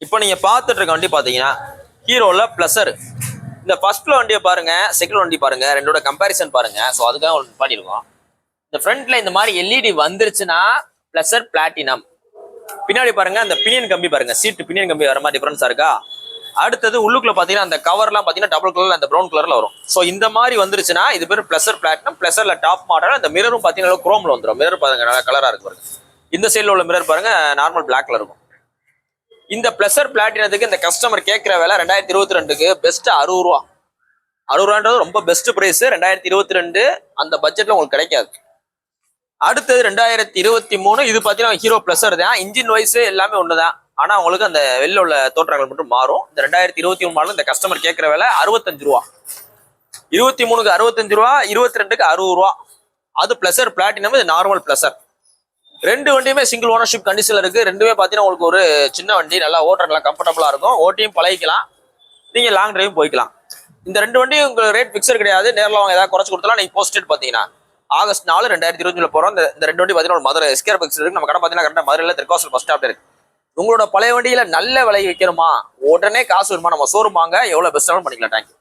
இப்போ நீங்க பார்த்துட்டு இருக்க வண்டி பாத்தீங்கன்னா ஹீரோல பிளஸர். இந்த ஃபர்ஸ்ட்ல வண்டியை பாருங்க, செகண்ட் வண்டி பாருங்க, ரெண்டோட கம்பேரிசன் பாருங்க. ஸோ அதுக்காக ஒன்று பண்ணியிருக்கோம். இந்த ஃப்ரண்ட்ல இந்த மாதிரி எல்இடி வந்துருச்சுன்னா பிளஸர் பிளாட்டினம். பின்னாடி பாருங்க, அந்த பினியன் கம்பி பாருங்க, சீட்டு பினியன் கம்பி வர மாதிரி டிஃபரன்ஸா இருக்கா. அடுத்தது உள்ளுக்குள்ள பாத்தீங்கன்னா அந்த கவர்லாம் பாத்தீங்கன்னா டபுள் கலர்ல அந்த ப்ரௌன் கலர்ல வரும். ஸோ இந்த மாதிரி வந்துருச்சுன்னா இது பேர் பிளஸர் பிளாட்டினம். பிளஸர்ல டாப் மாடல். அந்த மிரரும் பாத்தீங்கன்னா குரோம்ல வந்துடும். மிரர் பாருங்க நல்லா கலரா இருக்கு பாருங்க. இந்த சைடில் உள்ள மிரர் பாருங்க நார்மல் பிளாக்ல இருக்கும். இந்த பிளஸர் பிளாட்டினத்துக்கு இந்த கஸ்டமர் கேட்கிற விலை 2022க்கு பெஸ்ட் 60 ரூபா. 60 ரூபான்றது ரொம்ப பெஸ்ட் பிரைஸ். 2022 அந்த பட்ஜெட்ல உங்களுக்கு கிடைக்காது. அடுத்தது 2023. இது பாத்தீங்கன்னா ஹீரோ பிளஸர் தான். இன்ஜின் வைஸ் எல்லாமே ஒண்ணுதான். ஆனா உங்களுக்கு அந்த வெளில உள்ள தோற்றங்கள் மட்டும் மாறும். இந்த 2023 மாடல் இந்த கஸ்டமர் கேட்கிற விலை 65 ரூபா. 23க்கு 65 ரூபா, 22க்கு 60 ரூபா. அது பிளஸர் பிளாட்டினம், இது நார்மல் பிளஸர். ரெண்டு வண்டியுமே சிங்கிள் ஓனர்ஷிப் கண்டிஷன்ல இருக்கு. ரெண்டுமே பாத்தீங்கன்னா உங்களுக்கு ஒரு சின்ன வண்டி, நல்லா ஓட்டுற நல்லா கம்ஃபர்டபுளா இருக்கும். ஓட்டியும் பழகிக்கலாம், நீங்க லாங் டிரைவ் போய்க்கலாம். இந்த ரெண்டு வண்டியும் உங்களுக்கு ரேட் பிக்சர் கிடையாது. நேரில் வாங்க ஏதாவது குறைச்சு கொடுத்தலாம். நீங்க போஸ்டட் பாத்தீங்கன்னா ஆகஸ்ட் 4 2025 போறோம். இந்த ரெண்டு வண்டி பாத்தீங்கன்னா மதுரை எஸ்கேர் பிக்சர் இருக்கு. நம்ம கடை பாத்தீங்கன்னா கரெக்டா மதுரையில திருக்காசல் பஸ் ஸ்டாப்ல இருக்கு. உங்களோட பழைய வண்டியில நல்ல விலை வைக்கணுமா, உடனே காசு வருமா, நம்ம ஷோரூம் வாங்க, எவ்வளவு பெஸ்ட்டாலும் பண்ணிக்கலாம். தேங்க்யூ.